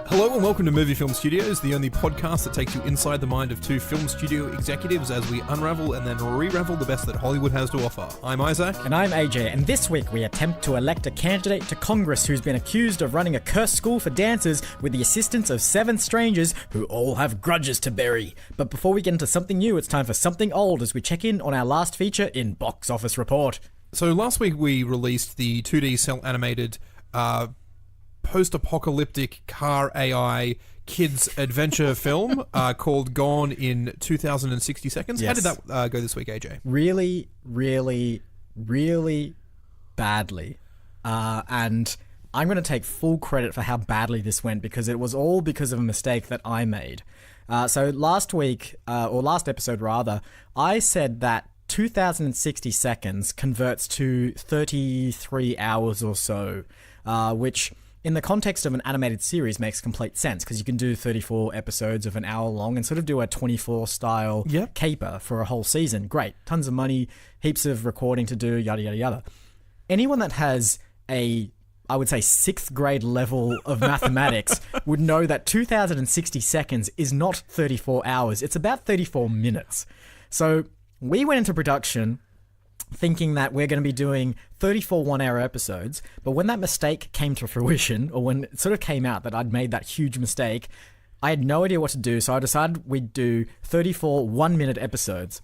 Hello and welcome to Movie Film Studios, the only podcast that takes you inside the mind of two film studio executives as we unravel and then re-ravel the best that Hollywood has to offer. I'm Isaac. And I'm AJ, and this week we attempt to elect a candidate to Congress who's been accused of running a cursed school for dancers with the assistance of 7 strangers who all have grudges to bury. But before we get into something new, it's time for something old as we check in on our last feature in Box Office Report. So last week we released the 2D cel-animated post-apocalyptic car AI kids adventure film called Gone in 2060 Seconds. Yes. How did that go this week, AJ? Really, really, really badly. And I'm going to take full credit for how badly this went because it was all because of a mistake that I made. So last week, or last episode rather, I said that 2060 seconds converts to 33 hours or so, which in the context of an animated series makes complete sense because you can do 34 episodes of an hour long and sort of do a 24 style caper for a whole season. Great. Tons of money, heaps of recording to do, yada, yada, yada. Anyone that has I would say 6th grade level of mathematics would know that 2060 seconds is not 34 hours. It's about 34 minutes. So we went into production thinking that we're going to be doing 34 one-hour episodes, but when that mistake came to fruition, or when it sort of came out that I'd made that huge mistake, I had no idea what to do, so I decided we'd do 34 one-minute episodes.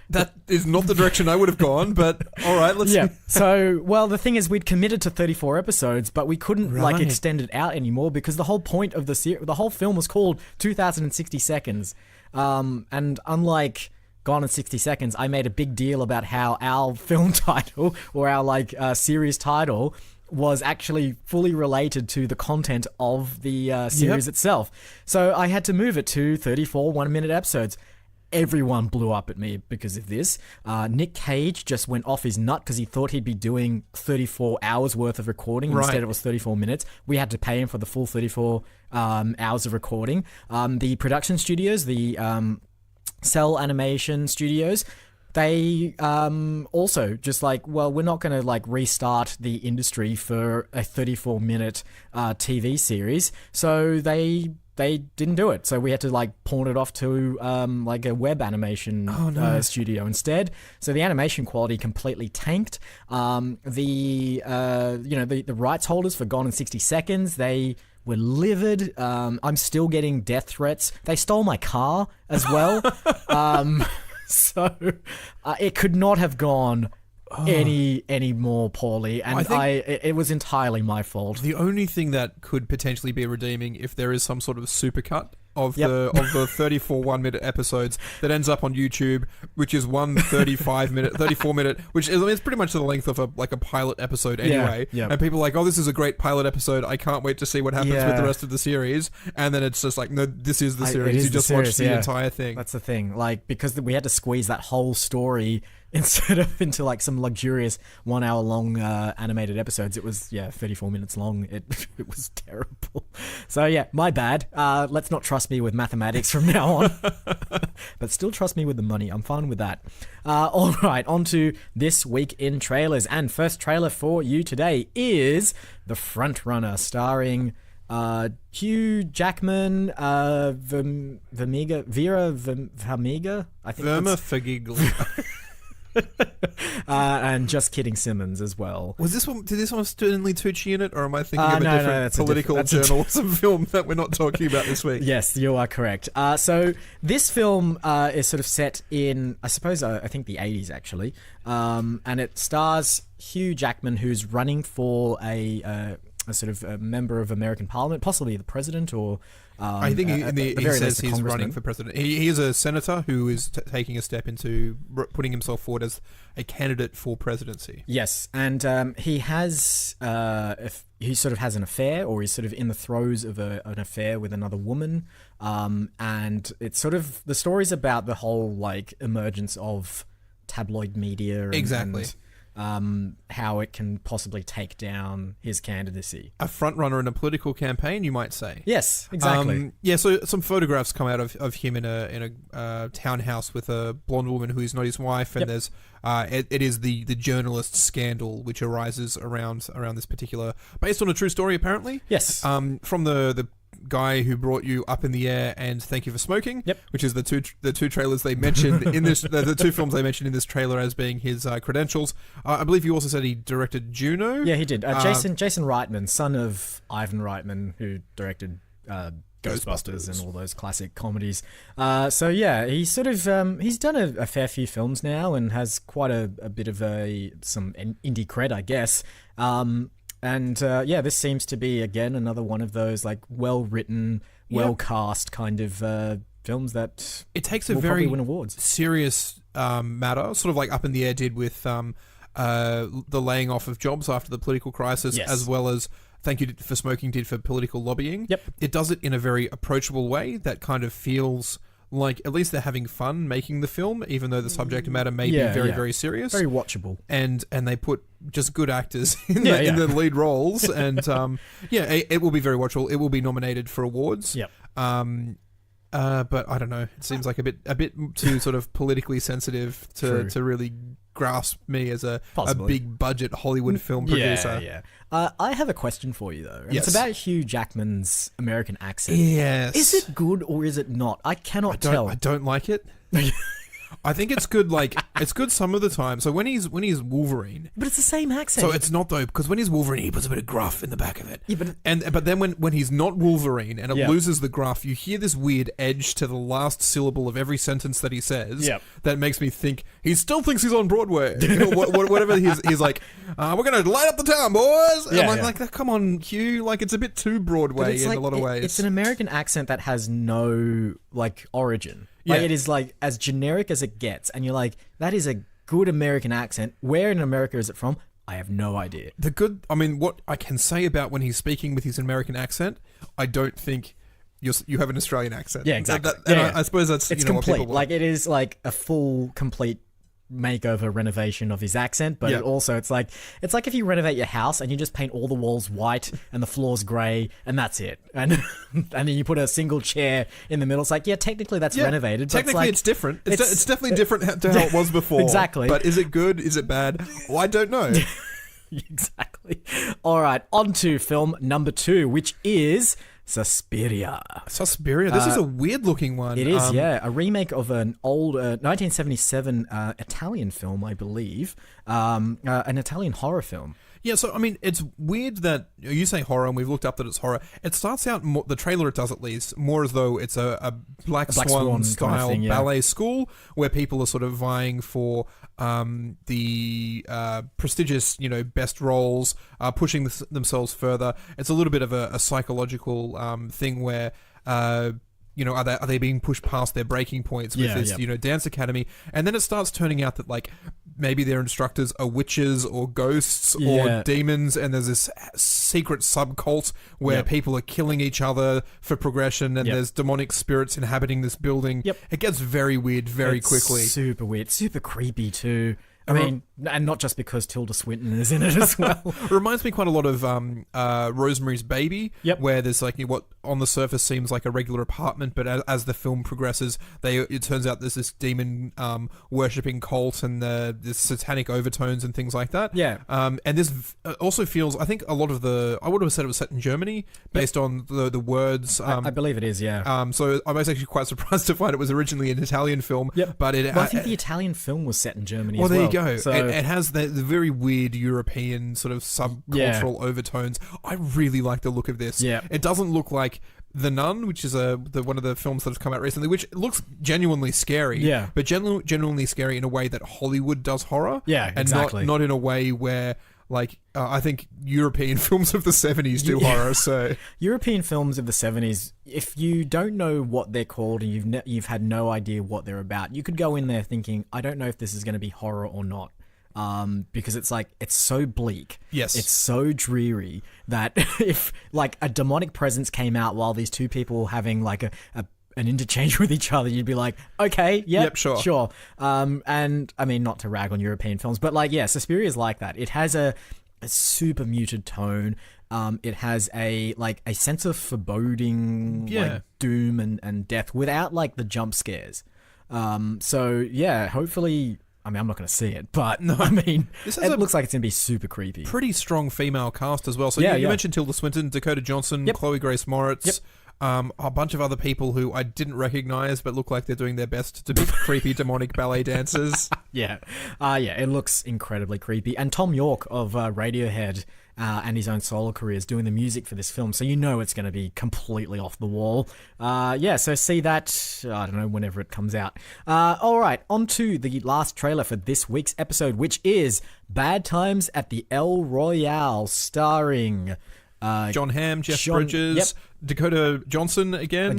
That is not the direction I would have gone, but all right, let's... Yeah, so, well, the thing is, we'd committed to 34 episodes, but we couldn't, extend it out anymore because the whole point of the whole film was called 2060 Seconds. And unlike Gone in 60 Seconds, I made a big deal about how our film title, or our, series title, was actually fully related to the content of the series itself. So I had to move it to 34 one-minute episodes. Everyone blew up at me because of this. Nick Cage just went off his nut because he thought he'd be doing 34 hours worth of recording. Instead it was 34 minutes. We had to pay him for the full 34 hours of recording. The production studios, the Cell Animation Studios, they also just we're not going to restart the industry for a 34-minute TV series. So they didn't do it. So we had to pawn it off to a web animation studio instead. So the animation quality completely tanked. The rights holders for Gone in 60 Seconds, they were livid. I'm still getting death threats. They stole my car as well. So it could not have gone any more poorly, and it was entirely my fault. The only thing that could potentially be redeeming if there is some sort of supercut of the 34 1-minute episodes that ends up on YouTube, which is one 34 minute, which is, it's pretty much the length of a pilot episode anyway. Yeah. And people are like, oh, this is a great pilot episode. I can't wait to see what happens with the rest of the series. And then it's just like, no, this is the series. You just watch the entire thing. That's the thing. Because we had to squeeze that whole story instead of into some luxurious 1 hour long animated episodes. It was 34 minutes long. It was terrible. So my bad. Let's not trust me with mathematics from now on, but still trust me with the money. I'm fine with that. All right, on to this week in trailers, and first trailer for you today is The Frontrunner, starring Hugh Jackman, Vera Farmiga, I think. Verma Fagigli. And Just Kidding Simmons as well. Was this one? Did this one have Stanley Tucci in it, or am I thinking of a different political journalism film that we're not talking about this week? Yes, you are correct. So this film is sort of set in, I suppose, I think the 80s actually, and it stars Hugh Jackman, who's running for a sort of a member of American Parliament, possibly the president, or I think he says he's running for president. He is a senator who is taking a step into putting himself forward as a candidate for presidency. Yes, and he has he sort of has an affair, or he's sort of in the throes of an affair with another woman, and it's sort of the story's about the whole emergence of tabloid media, and, exactly. how it can possibly take down his candidacy. A front runner in a political campaign, you might say. Yes, exactly. So some photographs come out of him in a townhouse with a blonde woman who is not his wife, and there's it is the journalist scandal which arises around this particular, based on a true story apparently. Yes. From the guy who brought you Up in the Air and Thank You for Smoking, which is the two trailers they mentioned in this, the two films they mentioned in this trailer as being his credentials. I believe you also said he directed Juno. Yeah, he did. Jason Reitman, son of Ivan Reitman, who directed Ghostbusters and all those classic comedies. So yeah, he's sort of he's done a fair few films now and has quite a bit of some indie cred, I guess. And this seems to be, again, another one of those like well-written, well-cast kind of films that it takes a will very probably win awards. Serious matter, sort of like Up in the Air did with the laying off of jobs after the political crisis, as well as Thank You for Smoking did for political lobbying. It does it in a very approachable way that kind of feels like at least they're having fun making the film, even though the subject matter may be very, very serious. Very watchable. And they put just good actors in the lead roles. And it will be very watchable. It will be nominated for awards. But I don't know. It seems like a bit too sort of politically sensitive to really grasp me as a big budget Hollywood film producer. I have a question for you though. And it's about Hugh Jackman's American accent. Yes. Is it good or is it not? I cannot tell. I don't like it. I think it's good. Like it's good some of the time. So when he's Wolverine, but it's the same accent. So it's not though, because when he's Wolverine, he puts a bit of gruff in the back of it. Yeah, but then when he's not Wolverine and it loses the gruff, you hear this weird edge to the last syllable of every sentence that he says. That makes me think he still thinks he's on Broadway. Whatever he's like, we're gonna light up the town, boys. And I'm like, come on, Hugh. Like it's a bit too Broadway in a lot of ways. It's an American accent that has no like origin. Like it is like as generic as it gets, and you're like, that is a good American accent. Where in America is it from? I have no idea. What I can say about when he's speaking with his American accent, I don't think you have an Australian accent. Yeah, exactly. I suppose that's it's complete. What people like it is like a full, complete makeover renovation of his accent, but also it's like if you renovate your house and you just paint all the walls white and the floors grey and that's it, and then you put a single chair in the middle. It's like technically that's renovated. Technically, it's different. It's definitely different to how it was before. Exactly. But is it good? Is it bad? Well, I don't know. Exactly. All right, on to film number 2, which is Suspiria. This is a weird-looking one. It is, a remake of an old 1977 Italian film, I believe, an Italian horror film. Yeah, so, it's weird that you say horror, and we've looked up that it's horror. It starts out, more, the trailer it does at least, more as though it's a Black Swan style kind of thing, ballet school where people are sort of vying for the prestigious, best roles, pushing themselves further. It's a little bit of a psychological thing where... are they being pushed past their breaking points with this, dance academy? And then it starts turning out that, like, maybe their instructors are witches or ghosts or demons, and there's this secret subcult where people are killing each other for progression, and there's demonic spirits inhabiting this building. It gets very weird very quickly. Super weird. Super creepy, too. And not just because Tilda Swinton is in it as well. It reminds me quite a lot of Rosemary's Baby, where there's like what on the surface seems like a regular apartment, but as the film progresses, it turns out there's this demon worshipping cult and this satanic overtones and things like that. And this also feels, I think a lot of I would have said it was set in Germany based on the words. I believe it is, so I was actually quite surprised to find it was originally an Italian film. But I think the Italian film was set in Germany as well. Go. So, it has the very weird European sort of subcultural overtones. I really like the look of this. It doesn't look like The Nun, which is one of the films that has come out recently, which looks genuinely scary. But genuinely scary in a way that Hollywood does horror. And not in a way where... Like, I think European films of the 70s do horror, so... European films of the 70s, if you don't know what they're called and you've had no idea what they're about, you could go in there thinking, I don't know if this is going to be horror or not. Because it's so bleak. Yes. It's so dreary that if, like, a demonic presence came out while these two people were having, like, an interchange with each other, you'd be like, okay, yep, sure. And I mean, not to rag on European films, but like, yeah, Suspiria is like that. It has a super muted tone. It has a sense of foreboding, like doom and death without like the jump scares. So yeah, hopefully. I mean, I'm not going to see it, but no, I mean, it looks like it's going to be super creepy. Pretty strong female cast as well. So you mentioned Tilda Swinton, Dakota Johnson, Chloe Grace Moretz, a bunch of other people who I didn't recognize but look like they're doing their best to be creepy, demonic ballet dancers. It looks incredibly creepy. And Tom York of Radiohead and his own solo career is doing the music for this film, so you know it's going to be completely off the wall. So see that, I don't know, whenever it comes out. All right, on to the last trailer for this week's episode, which is Bad Times at the El Royale, starring... John Hamm, Jeff Bridges, Dakota Johnson again,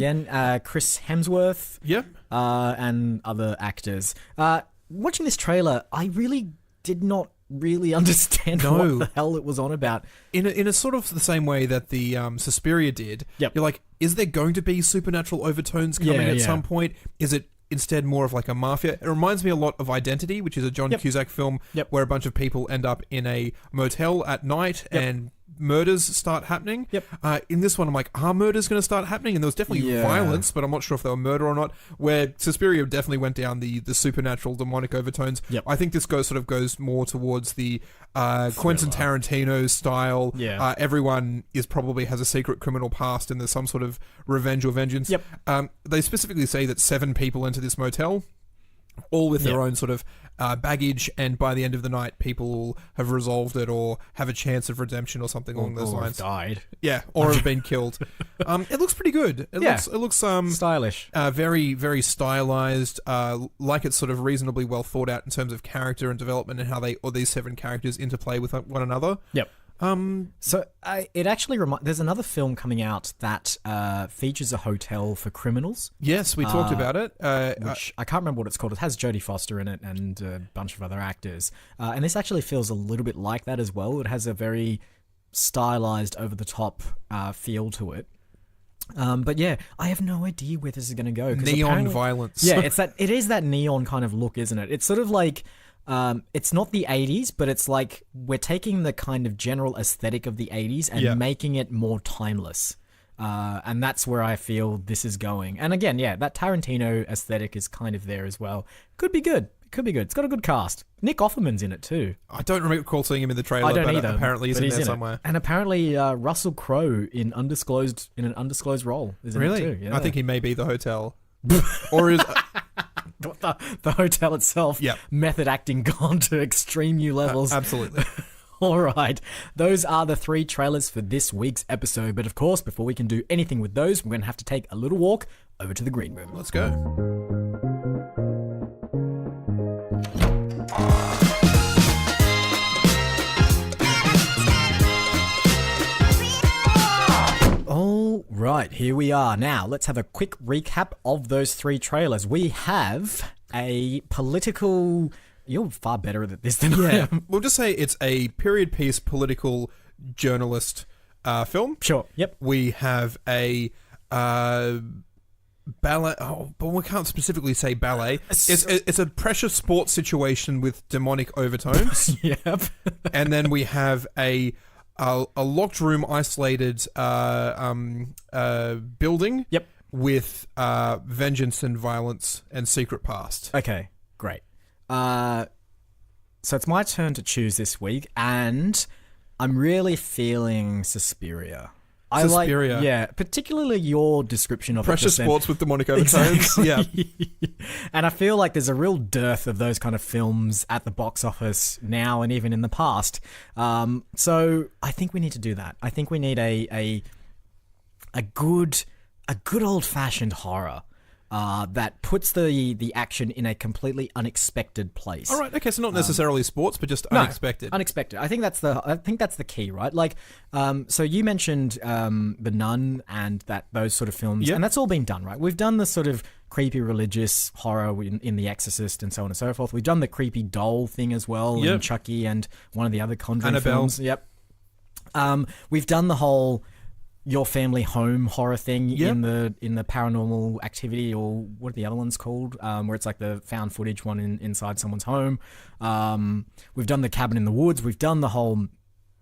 Chris Hemsworth, and other actors. Watching this trailer, I really did not really understand what the hell it was on about. In a sort of the same way that the Suspiria did. You're like, is there going to be supernatural overtones coming at some point? Is it instead more of like a mafia? It reminds me a lot of Identity, which is a John Cusack film where a bunch of people end up in a motel at night and murders start happening. In this one, I'm like, are murders going to start happening? And there was definitely violence, but I'm not sure if they were murder or not. Where Suspiria definitely went down the supernatural demonic overtones. I think this goes more towards the Quentin Tarantino style. Everyone probably has a secret criminal past, and there's some sort of revenge or vengeance. They specifically say that 7 people enter this motel, all with their own sort of baggage, and by the end of the night, people have resolved it or have a chance of redemption or something along those lines. Died. Or have been killed. It looks pretty good. It looks stylish. Very, very stylized. Like it's sort of reasonably well thought out in terms of character and development and how these 7 characters interplay with one another. So it actually there's another film coming out that features a hotel for criminals. Yes, we talked about it. Which I can't remember what it's called. It has Jodie Foster in it and a bunch of other actors. And this actually feels a little bit like that as well. It has a very stylized, over-the-top feel to it. But yeah, I have no idea where this is going to go. Neon violence. It is that neon kind of look, isn't it? It's sort of like... it's not the 80s, but it's like we're taking the kind of general aesthetic of the 80s and making it more timeless. And that's where I feel this is going. And again, that Tarantino aesthetic is kind of there as well. Could be good. It's got a good cast. Nick Offerman's in it too. I don't recall seeing him in the trailer, but apparently he's in there somewhere. And apparently Russell Crowe in an undisclosed role is in it too. Yeah. I think he may be the hotel. Or is... The hotel itself, method acting gone to extreme new levels. Absolutely. All right. Those are the 3 trailers for this week's episode. But of course, before we can do anything with those, we're going to have to take a little walk over to the green room. Let's go. All right, here we are. Now, let's have a quick recap of those 3 trailers. We have a political... You're far better at this than I am. We'll just say it's a period piece political journalist film. Sure, yep. We have a ballet... Oh, but we can't specifically say ballet. It's a pressure sports situation with demonic overtones. Yep. And then we have a locked room, isolated building with vengeance and violence and secret past. Okay, great. So it's my turn to choose this week, and I'm really feeling Suspiria. Suspiria. Particularly your description of pressure sports with demonic overtones. Exactly. And I feel like there's a real dearth of those kind of films at the box office now and even in the past. So I think we need to do that. I think we need a good old-fashioned horror that puts the action in a completely unexpected place. All right, okay, so not necessarily sports, but just unexpected. Unexpected. I think that's the key, right? Like, so you mentioned The Nun and those sort of films, and that's all been done, right? We've done the sort of creepy religious horror in The Exorcist and so on and so forth. We've done the creepy doll thing as well in Chucky and one of the other Conjuring films. Yep. We've done the whole your family home horror thing Yep. in the Paranormal Activity, or what are the other ones called? Where it's like the found footage one inside someone's home. We've done the Cabin in the Woods. We've done the whole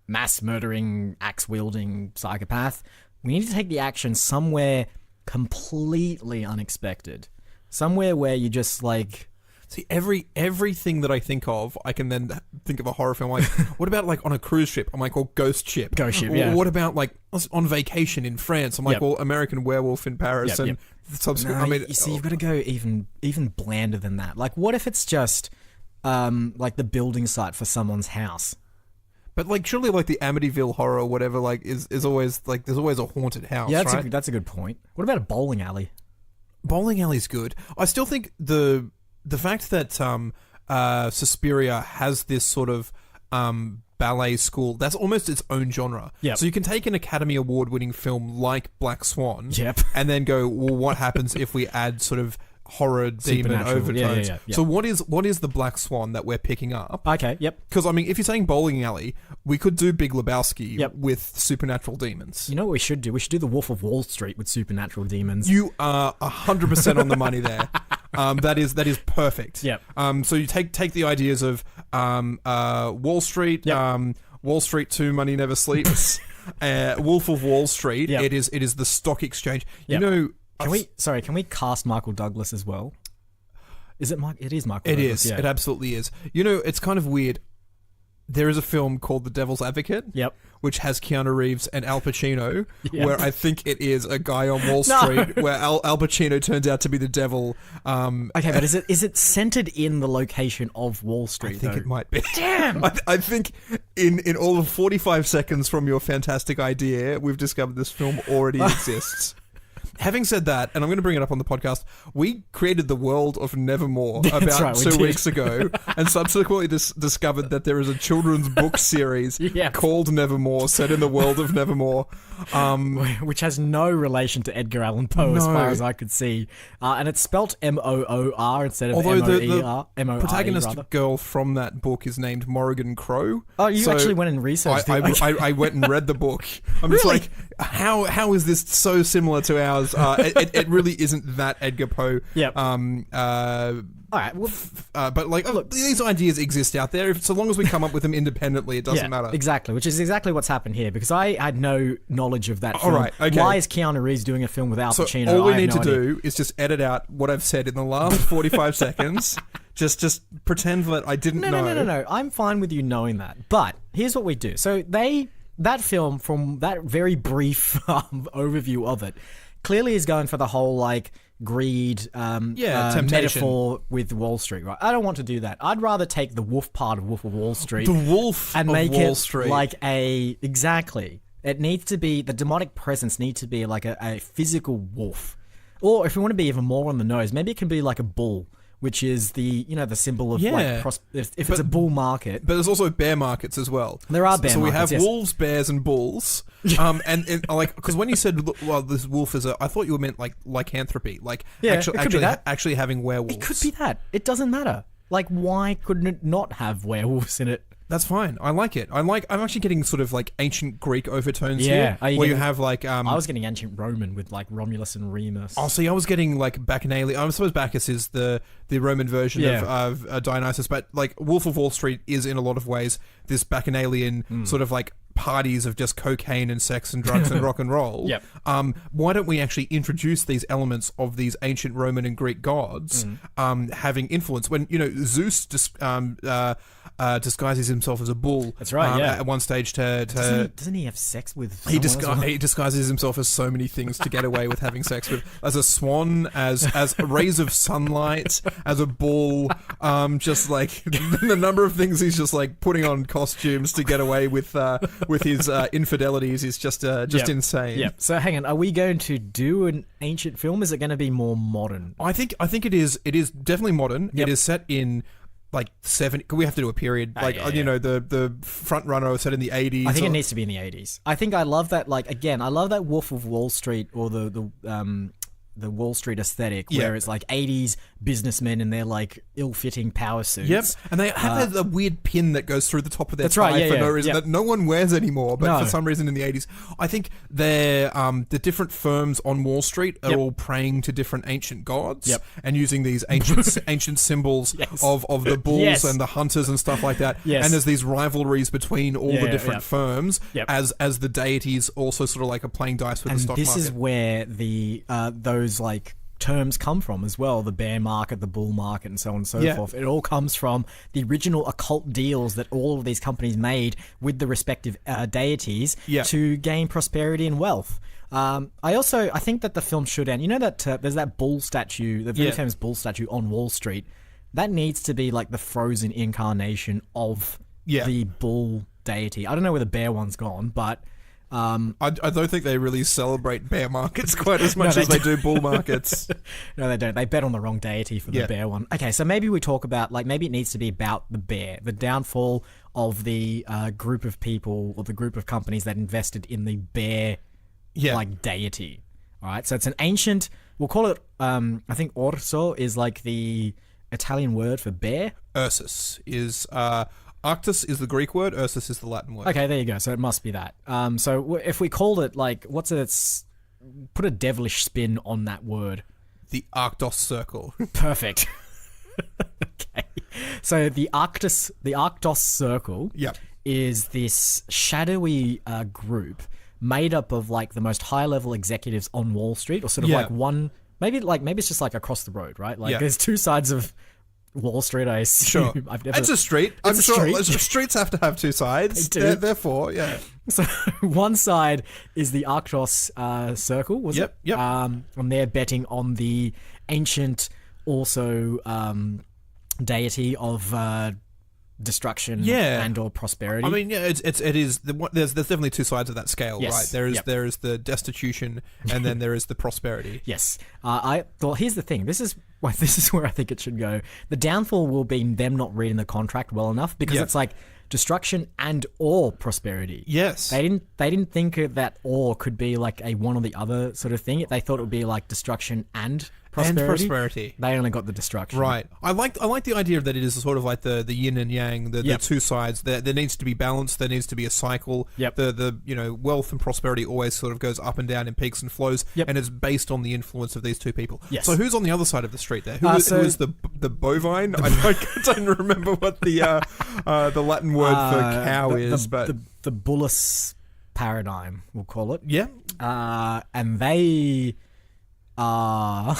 mass murdering, axe wielding psychopath. We need to take the action somewhere completely unexpected, somewhere where you just like. See, everything that I think of, I can then think of a horror film. Like, what about like on a cruise ship? I'm like, well, Ghost Ship. Ghost Ship, Or yeah. what about like on vacation in France? I'm like, Yep. well, American Werewolf in Paris, Yep, and subsequent. No, I mean, you see, you've got to go even blander than that. Like, what if it's just like the building site for someone's house? but like, surely like the Amityville horror or whatever, like is always like there's always a haunted house. Yeah, right? that's a good point. What about a bowling alley? Bowling alley's good. I still think the fact that Suspiria has this sort of ballet school, that's almost its own genre. Yep. So you can take an Academy Award winning film like Black Swan, Yep. and then go, well, what happens if we add sort of horror demon Supernatural. overtones? Yeah. So what is the Black Swan that we're picking up? Okay, yep. Because I mean, if you're saying bowling alley, we could do Big Lebowski Yep. with supernatural demons. You know what we should do? We should do the Wolf of Wall Street with supernatural demons. You are 100% on the money there. That is perfect. Yep. So you take the ideas of Wall Street, Yep. Wall Street 2, Money Never Sleeps, Wolf of Wall Street. Yep. It is the stock exchange. Yep. You know, Can we cast Michael Douglas as well? Is it Mike? It is Michael it Douglas. is. Yeah. It absolutely is. You know, it's kind of weird. There is a film called The Devil's Advocate. Yep. Which has Keanu Reeves and Al Pacino, Yep. where I think it is a guy on Wall No. Street, where Al Pacino turns out to be the devil. Okay, but is it centered in the location of Wall Street? I think though? it might be. Damn. I think in all of 45 seconds from your fantastic idea, we've discovered this film already exists. Having said that, and I'm going to bring it up on the podcast, we created the world of Nevermore about right, we 2 did. weeks ago, and subsequently discovered that there is a children's book series Yep. called Nevermore, set in the world of Nevermore. Which has no relation to Edgar Allan Poe, as No. far as I could see, and it's spelt Moor instead of Although Moer. the protagonist rather. girl from that book is named Morrigan Crow. Oh, you So actually went and researched it. I went and read the book. I'm just Really? like, how is this so similar to ours? It really isn't that Edgar Poe. Yep. All right. Well, But like, look, these ideas exist out there. So long as we come up with them independently, it doesn't matter. Exactly, which is exactly what's happened here, because I had no knowledge of that All film. right, okay. Why is Keanu Reeves doing a film with Al So Pacino? all we I have need no to idea. do is just edit out what I've said in the last 45 seconds. Just pretend that I didn't know. No. I'm fine with you knowing that. But here's what we do. So that film, from that very brief overview of it, clearly is going for the whole like greed temptation. metaphor with Wall Street, right? I don't want to do that. I'd rather take the wolf part of Wolf of Wall Street, The Wolf and of make Wall it Street. like exactly. It needs to be, the demonic presence needs to be like a physical wolf. Or if we want to be even more on the nose, maybe it can be like a bull, which is the symbol of Yeah. like if it's a bull market. But there's also bear markets as well. There are bear So we markets, have yes. wolves, bears, and bulls. And like, because when you said, well, this wolf is I thought you meant like lycanthropy, like Yeah, it could be that. actually having werewolves. It could be that. It doesn't matter. Like, why couldn't it not have werewolves in it? That's fine. I like it. I'm actually getting sort of like ancient Greek overtones Yeah. here, Are you where you getting- have like I was getting ancient Roman with like Romulus and Remus. Oh, see, I was getting like Bacchanalian. I suppose Bacchus is the Roman version Yeah. of Dionysus, but like Wolf of Wall Street is in a lot of ways this Bacchanalian sort of like parties of just cocaine and sex and drugs and rock and roll. Yep. Why don't we actually introduce these elements of these ancient Roman and Greek gods having influence? When Zeus disguises himself as a bull. That's right, yeah. At one stage to Doesn't he have sex with he, someone as well? he disguises himself as so many things to get away with having sex with, as a swan, as rays of sunlight, as a bull, just like the number of things he's just like putting on costumes to get away with his infidelities is just Yep. insane. Yeah. So hang on, are we going to do an ancient film? Is it going to be more modern? I think it is definitely modern. Yep. It is set in like 70. We have to do a period like yeah. the front runner was set in the 80s. I think it needs to be in the 80s. I think I love that. Like, again, I love that Wolf of Wall Street or the the Wall Street aesthetic, Yeah. where it's like 80s businessmen in their like ill-fitting power suits. Yep, and they have a weird pin that goes through the top of their That's tie right, for yeah, no yeah, reason yeah. that no one wears anymore. But No. for some reason in the 80s, I think the different firms on Wall Street are Yep. all praying to different ancient gods Yep. and using these ancient symbols Yes. of the bulls Yes. and the hunters and stuff like that. Yes. And there's these rivalries between all Yeah, the different yep. firms Yep. as the deities also sort of like are playing dice with And the stock this market. is where the those like terms come from as well, the bear market, the bull market, and so on and so Yeah. forth. It all comes from the original occult deals that all of these companies made with the respective deities Yeah. to gain prosperity and wealth. I think that the film should end. You know that there's that bull statue, the very Yeah. famous bull statue on Wall Street. That needs to be like the frozen incarnation of Yeah. the bull deity. I don't know where the bear one's gone, but I don't think they really celebrate bear markets quite as much No, as they do bull markets. no, they don't. They bet on the wrong deity for the Yeah. bear one. Okay, so maybe we talk about, like, maybe it needs to be about the bear, the downfall of the group of people or the group of companies that invested in the bear, Yeah. like, deity. All right, so it's an ancient, we'll call it, I think orso is like the Italian word for bear. Ursus is Arctus is the Greek word, Ursus is the Latin word. Okay, there you go. So it must be that. So if we called it, like, put a devilish spin on that word. The Arctos circle. Perfect. Okay. So the Arctos Circle Yep. is this shadowy group made up of like the most high level executives on Wall Street, or sort of Yeah. like one, maybe it's just like across the road, right? Like Yeah. there's two sides of Wall Street, I assume. Sure. I've never, It's a street. It's a street. Streets have to have two sides. They do. Therefore, yeah. So one side is the Arctos Circle, was Yep, it? yep. And they're betting on the ancient, also deity of destruction Yeah. and or prosperity. I mean, yeah, it is. There's definitely two sides of that scale, Yes. right? Yep. There is the destitution, and then there is the prosperity. yes. I thought, here's the thing. This is where I think it should go. The downfall will be them not reading the contract well enough, because Yep. it's like destruction and or prosperity. Yes. They didn't think that or could be like a one or the other sort of thing. They thought it would be like destruction and prosperity. They only got the destruction. Right. I like the idea that it is sort of like the yin and yang, the Yep. two sides. There needs to be balance. There needs to be a cycle. Yep. The wealth and prosperity always sort of goes up and down in peaks and flows. Yep. And it's based on the influence of these two people. Yes. So who's on the other side of the street there? Who So- is the bovine? I don't remember what the Latin word for cow is, but the bullus paradigm, we'll call it. yeah. And they are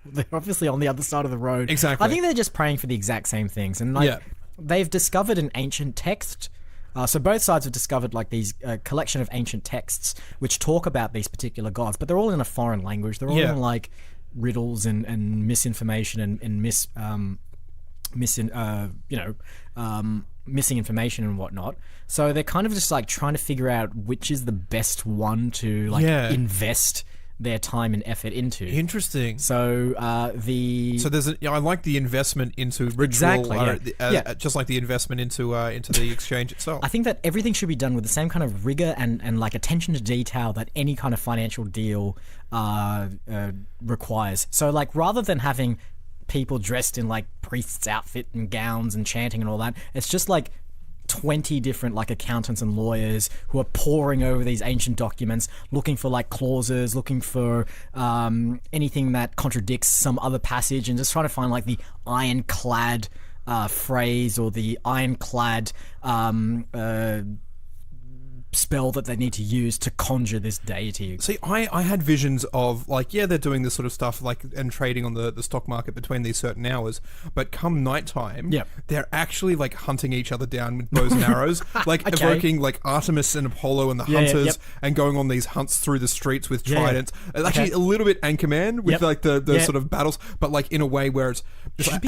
they're obviously on the other side of the road. Exactly. I think they're just praying for the exact same things, and like Yeah. they've discovered an ancient text. So both sides have discovered like these collection of ancient texts which talk about these particular gods, but they're all in a foreign language. They're all Yeah. in like riddles and misinformation and missing information and whatnot. So they're kind of just like trying to figure out which is the best one to like Yeah. invest their time and effort into. Interesting. So So there's I like the investment into ritual, Exactly, yeah. Yeah. just like the investment into the exchange itself. I think that everything should be done with the same kind of rigor and like attention to detail that any kind of financial deal requires. So like rather than having people dressed in like priests' outfit and gowns and chanting and all that, it's just like 20 different like accountants and lawyers who are poring over these ancient documents, looking for like clauses, looking for anything that contradicts some other passage, and just trying to find like the ironclad phrase or the ironclad spell that they need to use to conjure this deity. See, I had visions of like, yeah, they're doing this sort of stuff like and trading on the stock market between these certain hours, but come nighttime, Yep. they're actually like hunting each other down with bows and arrows, like Okay. evoking like Artemis and Apollo and the Yeah, yeah, hunters, yep. and going on these hunts through the streets with Yeah, yeah. tridents. It's actually Okay. a little bit Anchorman with Yep. like the Yeah. sort of battles, but like in a way where it's Should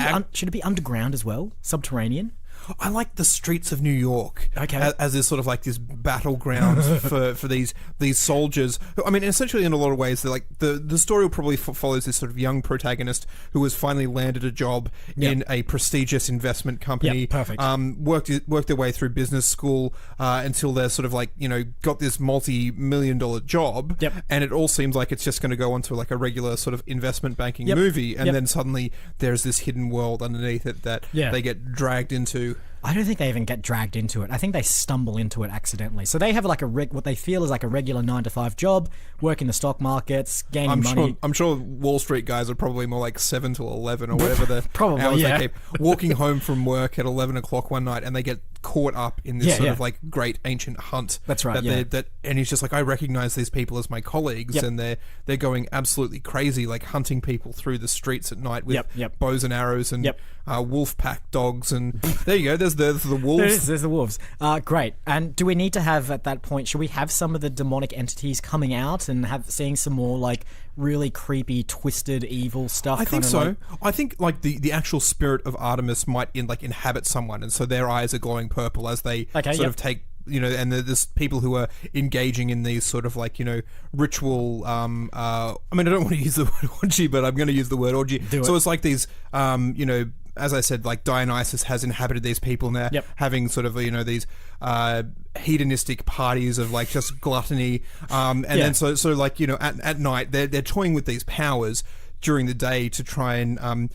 it be underground as well? Subterranean? I like the streets of New York as this sort of like this battleground for these soldiers. I mean, essentially, in a lot of ways, they're like the story will probably follows this sort of young protagonist who has finally landed a job in a prestigious investment company. Perfect. Worked their way through business school until they're sort of like, you know, got this multi-million-dollar job. Yep. And it all seems like it's just going to go onto like a regular sort of investment banking movie, and then suddenly there's this hidden world underneath it that they get dragged into. I don't think they even get dragged into it. I think they stumble into it accidentally. So they have like what they feel is like a regular 9-to-5 job, work in the stock markets, gaining money. I'm sure Wall Street guys are probably more like 7 to 11 or whatever the probably, hours they keep. Walking home from work at 11 o'clock one night, and they get caught up in this sort of like great ancient hunt. That's right. And he's just like, I recognize these people as my colleagues, and they're going absolutely crazy, like hunting people through the streets at night with bows and arrows and wolf pack dogs. And there you go. There's the wolves. There's the wolves. Great. And do we need to have at that point? Should we have some of the demonic entities coming out and seeing some more like really creepy, twisted, evil stuff? I think so. I think like the actual spirit of Artemis might inhabit someone, and so their eyes are glowing purple as they sort of take, you know, and there's people who are engaging in these sort of like, you know, ritual. I mean, I don't want to use the word orgy, but I'm going to use the word orgy. So it's like these, you know, as I said, like Dionysus has inhabited these people, and they're having sort of, you know, these hedonistic parties of like just gluttony, and then so like, you know, at night they're toying with these powers during the day to try and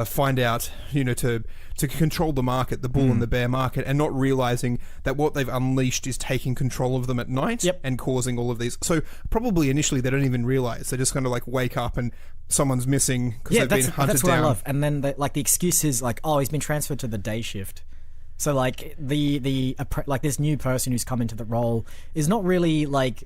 find out, you know, to control the market, the bull and the bear market, and not realizing that what they've unleashed is taking control of them at night and causing all of these. So probably initially they don't even realize. They're just going to like wake up and someone's missing because they've been hunted down. That's what I love. And then like the excuse is like, oh, he's been transferred to the day shift. So like like this new person who's come into the role is not really like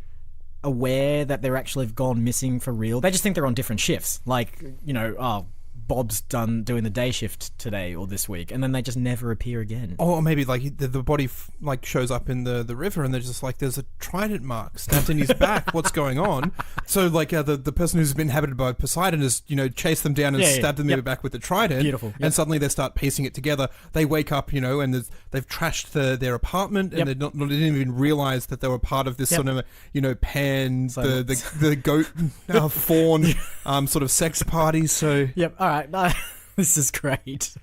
aware that they're actually gone missing for real. They just think they're on different shifts. Like, you know, oh, Bob's doing the day shift today or this week, and then they just never appear again. Or maybe like the body like shows up in the river, and they're just like, there's a trident mark stabbed in his back. What's going on? So like the person who's been inhabited by Poseidon has, you know, chased them down and stabbed them in the back with the trident. Beautiful. And suddenly they start piecing it together. They wake up, you know, and they've trashed their apartment, and they didn't even realize that they were part of this sort of, you know, Pan, the goat fawn sort of sex party. So all right. This is great.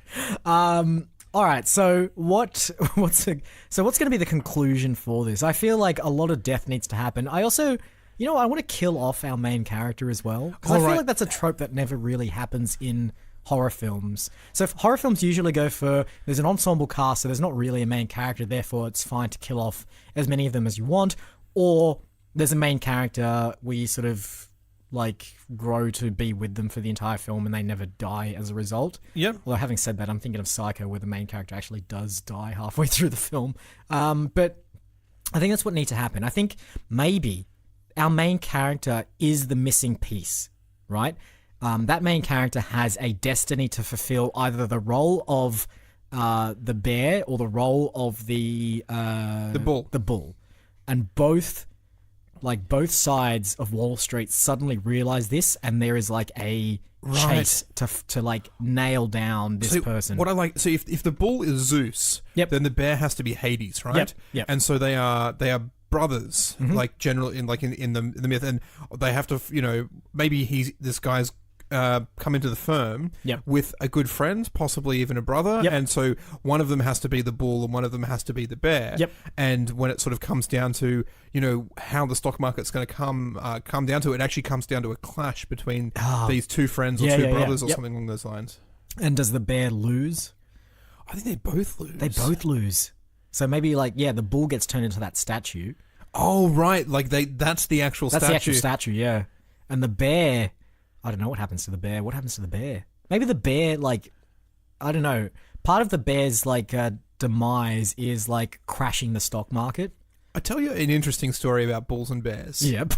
All right. So what's going to be the conclusion for this? I feel like a lot of death needs to happen. I also, you know, I want to kill off our main character as well, because I feel like that's a trope that never really happens in horror films. So horror films usually go for, there's an ensemble cast, so there's not really a main character, therefore it's fine to kill off as many of them as you want, or there's a main character where you sort of like grow to be with them for the entire film and they never die as a result. Yep. Although having said that, I'm thinking of Psycho, where the main character actually does die halfway through the film. But I think that's what needs to happen. I think maybe our main character is the missing piece, right? That main character has a destiny to fulfill, either the role of the bear or the role of the bull. The bull. And both sides of Wall Street suddenly realize this, and there is like a chase to like nail down this person. What I like, so if the bull is Zeus, then the bear has to be Hades, right? Yep. And so they are brothers, like generally in the myth, and they have to, you know, maybe this guy's come into the firm with a good friend, possibly even a brother, and so one of them has to be the bull and one of them has to be the bear. And when it sort of comes down to, you know, how the stock market's going to come down to, it actually comes down to a clash between these two friends or two brothers or something along those lines. And does the bear lose? I think they both lose. They both lose. So maybe like, the bull gets turned into that statue. Oh, right. Like that's the actual statue. That's the actual statue, yeah. And the bear, I don't know what happens to the bear. What happens to the bear? Maybe the bear, like, I don't know. Part of the bear's, like, demise is, like, crashing the stock market. I tell you an interesting story about bulls and bears. Yep.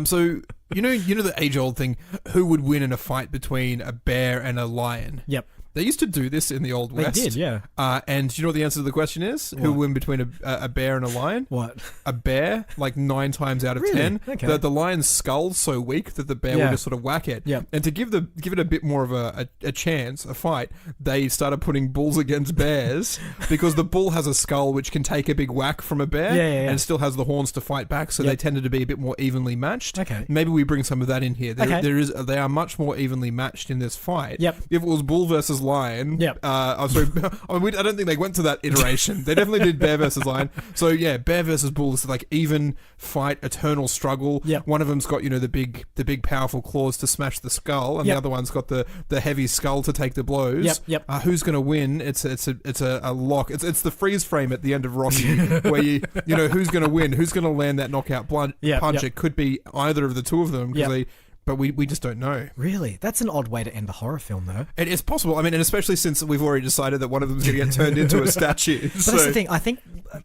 So, you know the age-old thing, who would win in a fight between a bear and a lion? Yep. They used to do this in the Old West. They did, yeah. And do you know what the answer to the question is? Who win between a bear and a lion? What? A bear, like 9 times out of Really? 10. Okay. The lion's skull's so weak that the bear would just sort of whack it. Yep. And to give it a bit more of a chance, a fight, they started putting bulls against bears because the bull has a skull which can take a big whack from a bear and still has the horns to fight back, so they tended to be a bit more evenly matched. Okay. Maybe we bring some of that in here. They are much more evenly matched in this fight. Yep. If it was bull versus lion, I'm sorry, I don't think they went to that iteration. They definitely did bear versus lion. So yeah, bear versus bull is like even fight, eternal struggle. Yep. One of them's got the big powerful claws to smash the skull, and the other one's got the heavy skull to take the blows. Yep. Who's going to win? It's a lock. It's the freeze frame at the end of Rocky where you know who's going to win, who's going to land that knockout punch. It could be either of the two of them but we just don't know. Really? That's an odd way to end a horror film, though. It is possible. I mean, and especially since we've already decided that one of them is going to get turned into a statue. But that's the thing. I think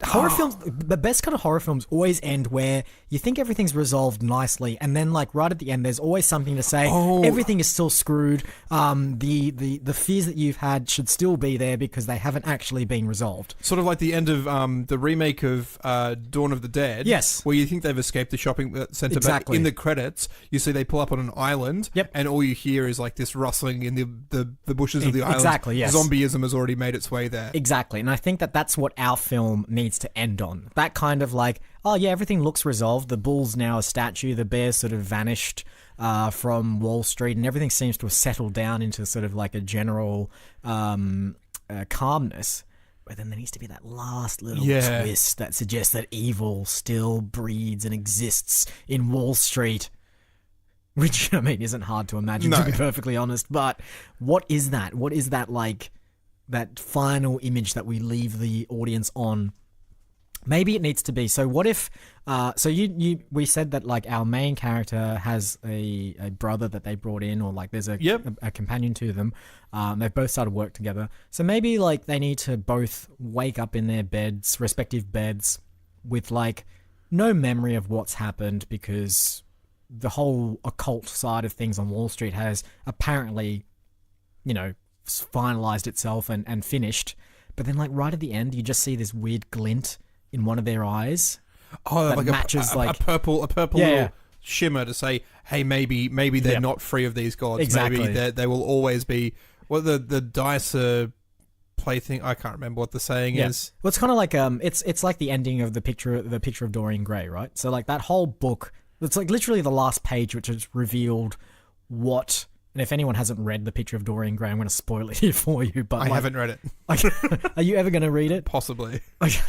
horror films, the best kind of horror films always end where you think everything's resolved nicely, and then like right at the end, there's always something to say. Everything is still screwed. The fears that you've had should still be there because they haven't actually been resolved. Sort of like the end of the remake of Dawn of the Dead. Yes. Where you think they've escaped the shopping centre, but in the credits, you see they pull up on an island, and all you hear is like this rustling in the bushes of the island. Exactly, yes. Zombieism has already made its way there. Exactly, and I think that's what our film needs to end on. That kind of like, oh yeah, everything looks resolved. The bull's now a statue. The bear's sort of vanished from Wall Street, and everything seems to have settled down into sort of like a general calmness. But then there needs to be that last little twist that suggests that evil still breeds and exists in Wall Street. Which, I mean, isn't hard to imagine, to be perfectly honest. But what is that? What is that, like, that final image that we leave the audience on? Maybe it needs to be. So what if... we said that, like, our main character has a brother that they brought in, or, like, there's a companion to them. They've both started work together. So maybe, like, they need to both wake up in their beds, respective beds, with, like, no memory of what's happened because... the whole occult side of things on Wall Street has apparently, finalized itself and finished. But then, like, right at the end, you just see this weird glint in one of their eyes. Oh, that like matches a purple little shimmer to say, hey, maybe they're not free of these gods. Exactly. Maybe they will always be. Well, the dice are plaything. I can't remember what the saying is. Well, it's kind of like it's like the ending of the picture of Dorian Gray, right? So like that whole book. It's like literally the last page which has revealed what... And if anyone hasn't read The Picture of Dorian Gray, I'm going to spoil it here for you. But I haven't read it. Are you ever going to read it? Possibly.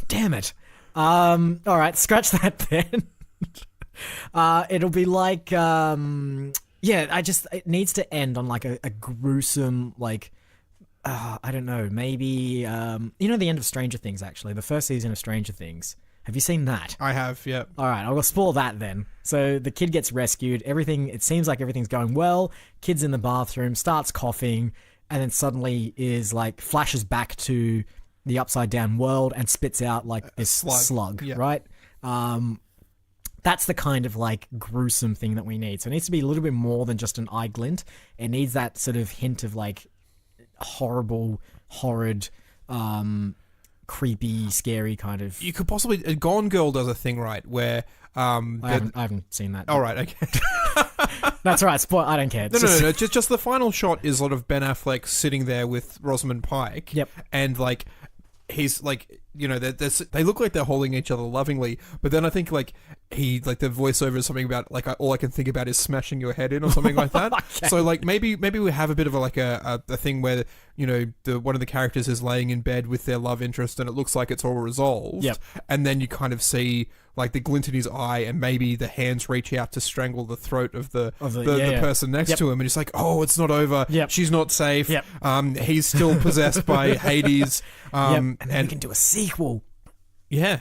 Damn it. All right, scratch that then. It'll be like... it needs to end on like a gruesome, like... I don't know, maybe... the end of Stranger Things, actually. The first season of Stranger Things. Have you seen that? I have, yeah. All right, I'll spoil that then. So the kid gets rescued. It seems like everything's going well. Kid's in the bathroom, starts coughing, and then suddenly is like flashes back to the upside down world and spits out like this slug, right? That's the kind of like gruesome thing that we need. So it needs to be a little bit more than just an eye glint. It needs that sort of hint of like horrible, horrid, creepy, scary kind of... You could possibly... Gone Girl does a thing, right, where... I haven't seen that. All right, okay. That's all right, I don't care. No. Just the final shot is sort of Ben Affleck sitting there with Rosamund Pike. Yep. And, like, he's, like... they look like they're holding each other lovingly, but then I think, like, the voiceover is something about, like, all I can think about is smashing your head in or something like that. Okay. So, like, maybe we have a bit of a thing where, one of the characters is laying in bed with their love interest and it looks like it's all resolved. Yep. And then you kind of see, like, the glint in his eye and maybe the hands reach out to strangle the throat of the person next to him. And he's like, oh, it's not over. Yep. She's not safe. Yep. He's still possessed by Hades. And then we can do a sequel. Yeah.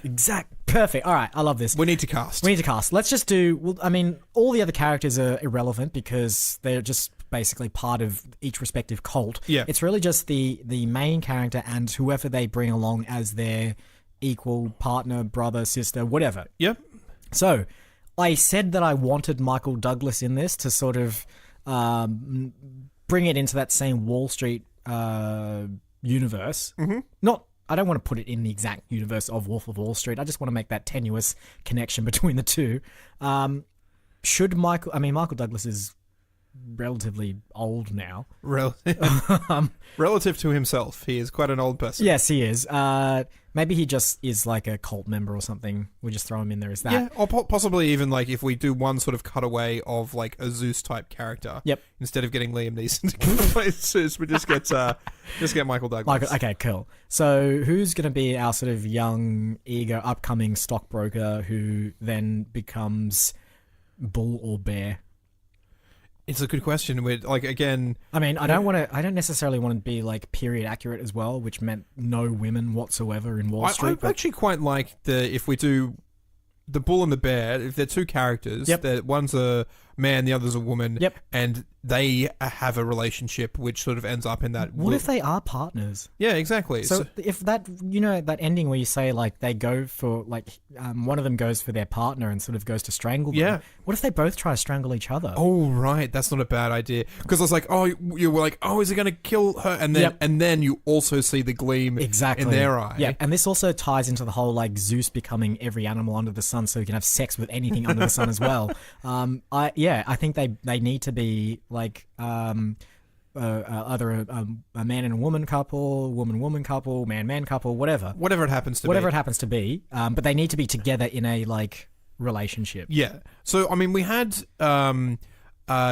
Perfect. All right. I love this. We need to cast. Let's just do... Well, I mean, all the other characters are irrelevant because they're just basically part of each respective cult. Yeah. It's really just the main character and whoever they bring along as their equal partner, brother, sister, whatever. Yep. So, I said that I wanted Michael Douglas in this to sort of bring it into that same Wall Street universe, I don't want to put it in the exact universe of Wolf of Wall Street. I just want to make that tenuous connection between the two. Michael Douglas is relatively old now. Relative to himself, he is quite an old person. Yes, he is. Maybe he just is like a cult member or something. We just throw him in there as that. Yeah, or possibly even like if we do one sort of cutaway of like a Zeus type character. Yep. Instead of getting Liam Neeson to play Zeus, we just get Michael Douglas. Okay, cool. So who's going to be our sort of young, eager, upcoming stockbroker who then becomes bull or bear? It's a good question. We're like, again, I mean, I don't necessarily want to be like period accurate as well, which meant no women whatsoever in Wall Street. I actually quite like if we do the bull and the bear, if they're two characters, that one's a man, the other's a woman, and they have a relationship which sort of ends up in that. What if they are partners? Yeah, exactly. So if that, that ending where you say like they go for like one of them goes for their partner and sort of goes to strangle them. Yeah. What if they both try to strangle each other? Oh, right. That's not a bad idea. Because I was like, you were like, is he going to kill her? And then you also see the gleam in their eye. Yeah, and this also ties into the whole like Zeus becoming every animal under the sun so he can have sex with anything under the sun as well. I think they need to be like either a man and a woman couple, woman couple, man couple, whatever it happens to be. But they need to be together in a like relationship. Yeah. So I mean, we had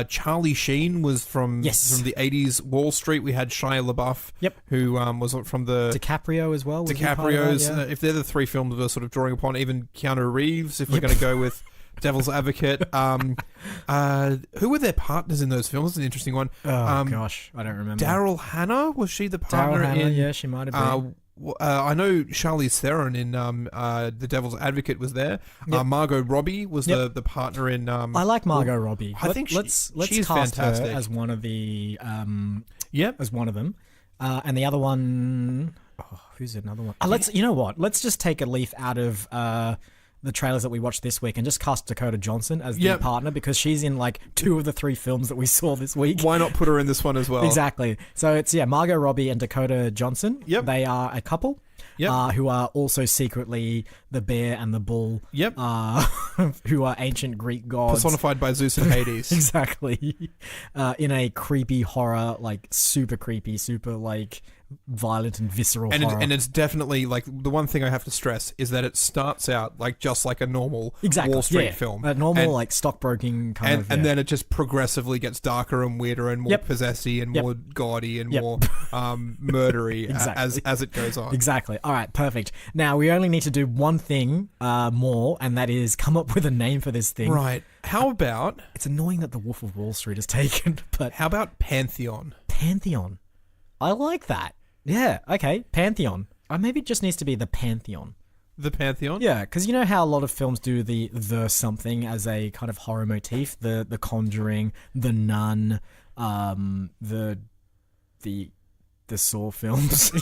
Charlie Sheen was from the 80s Wall Street. We had Shia LaBeouf, who was from the DiCaprio as well. DiCaprio's. If they're the three films we're sort of drawing upon, even Keanu Reeves, if we're going to go with Devil's Advocate. Who were their partners in those films? That's an interesting one. Gosh, I don't remember. Daryl Hannah, was she the partner Daryl Hannah, in? Yeah, she might have been. I know Charlize Theron in The Devil's Advocate was there. Margot Robbie was the partner in. I like Margot Robbie. I think let's she's cast fantastic. her as one of the as one of them, and the other one. Oh, who's another one? Let's just take a leaf out of the trailers that we watched this week and just cast Dakota Johnson as the partner, because she's in like 2 of the 3 films that we saw this week. Why not put her in this one as well? Exactly. So it's Margot Robbie and Dakota Johnson. Yep. They are a couple. Who are also secretly the bear and the bull. Yep. Who are ancient Greek gods. Personified by Zeus and Hades. Exactly. In a creepy horror, like super creepy, super like violent and visceral horror. And it's definitely like the one thing I have to stress is that it starts out like just like a normal Wall Street film. A normal like stockbroking kind of. And then it just progressively gets darker and weirder and more possessy and more gaudy and more murdery as it goes on. Exactly. All right, perfect. Now we only need to do one thing more, and that is come up with a name for this thing. Right. How about... It's annoying that the Wolf of Wall Street is taken, but... How about Pantheon? Pantheon. I like that. Yeah, okay. Pantheon. Maybe it just needs to be the Pantheon. The Pantheon? Yeah, because you know how a lot of films do the something as a kind of horror motif? The Conjuring, The Nun, the Saw films.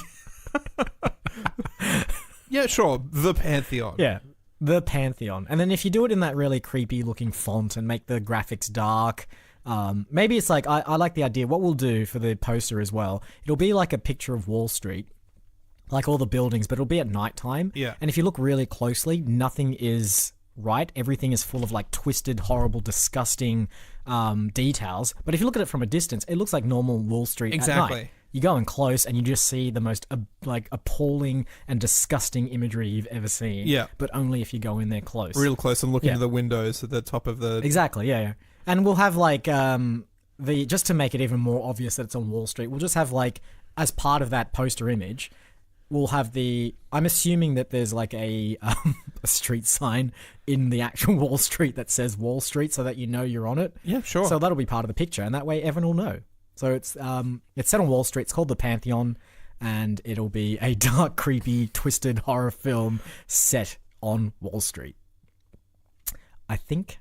Yeah, sure. The Pantheon. Yeah, the Pantheon. And then if you do it in that really creepy looking font and make the graphics dark... maybe it's like, I like the idea. What we'll do for the poster as well, it'll be like a picture of Wall Street, like all the buildings, but it'll be at nighttime. Yeah. And if you look really closely, nothing is right. Everything is full of like twisted, horrible, disgusting details. But if you look at it from a distance, it looks like normal Wall Street at night. You go in close and you just see the most like appalling and disgusting imagery you've ever seen. Yeah. But only if you go in there close. Real close and look into the windows at the top of the... Exactly, yeah. And we'll have like just to make it even more obvious that it's on Wall Street, we'll just have like, as part of that poster image, we'll have I'm assuming that there's like a street sign in the actual Wall Street that says Wall Street so that you know you're on it. Yeah, sure. So that'll be part of the picture, and that way everyone will know. So it's set on Wall Street. It's called the Pantheon, and it'll be a dark, creepy, twisted horror film set on Wall Street. I think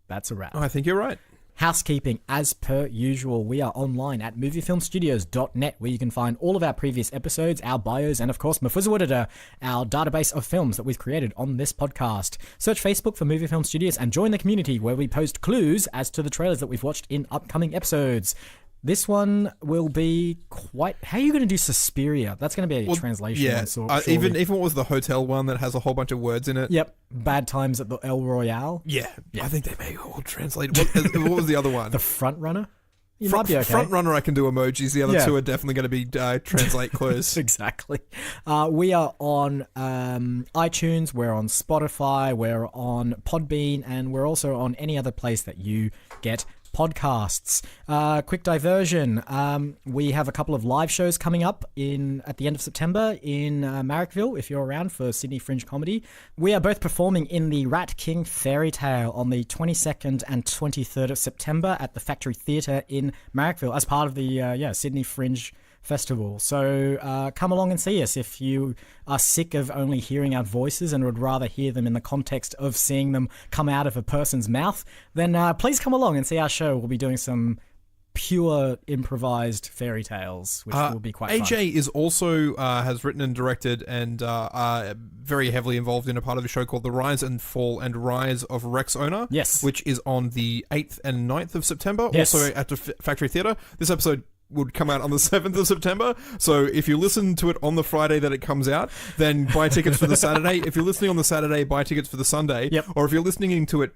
that's a wrap. I think you're right. Housekeeping, as per usual, we are online at moviefilmstudios.net, where you can find all of our previous episodes, our bios, and of course, Mfuzzawudada, our database of films that we've created on this podcast. Search Facebook for Movie Film Studios and join the community where we post clues as to the trailers that we've watched in upcoming episodes. This one will be quite... How are you going to do Suspiria? That's going to be a translation. Yeah, surely. even what was the hotel one that has a whole bunch of words in it? Yep. Bad Times at the El Royale. Yeah. I think they may all translate. What was the other one? The Front Runner. You might be okay. Front Runner, I can do emojis. The other two are definitely going to be translate close. Exactly. We are on iTunes, we're on Spotify, we're on Podbean, and we're also on any other place that you get podcasts. Quick diversion. We have a couple of live shows coming up at the end of September in Marrickville, if you're around for Sydney Fringe Comedy. We are both performing in the Rat King Fairy Tale on the 22nd and 23rd of September at the Factory Theatre in Marrickville as part of the Sydney Fringe Festival. So come along and see us if you are sick of only hearing our voices and would rather hear them in the context of seeing them come out of a person's mouth. Then please come along and see our show. We'll be doing some pure improvised fairy tales, which will be quite fun. AJ is also has written and directed and very heavily involved in a part of the show called The Rise and Fall and Rise of Rex Owner. Yes. Which is on the 8th and 9th of September. Yes. Also at the Factory Theatre. This episode would come out on the 7th of September. So if you listen to it on the Friday that it comes out, then buy tickets for the Saturday. If you're listening on the Saturday, buy tickets for the Sunday. Yep. Or if you're listening to it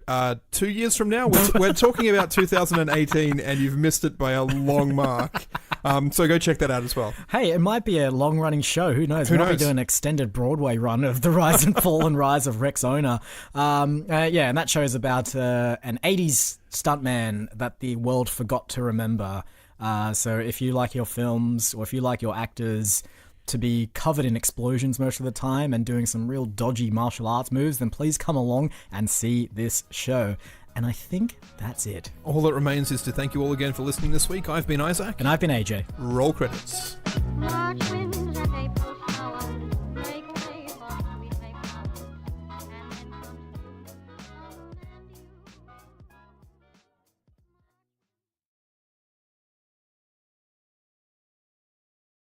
2 years from now, we're talking about 2018 and you've missed it by a long mark. So go check that out as well. Hey, it might be a long-running show. Who knows? We might be doing an extended Broadway run of The Rise and Fall and Rise of Rex Owner. And that show is about an 80s stuntman that the world forgot to remember. So if you like your films or if you like your actors to be covered in explosions most of the time and doing some real dodgy martial arts moves, then please come along and see this show. And I think that's it. All that remains is to thank you all again for listening this week. I've been Isaac. And I've been AJ. Roll credits. March winds and April showers.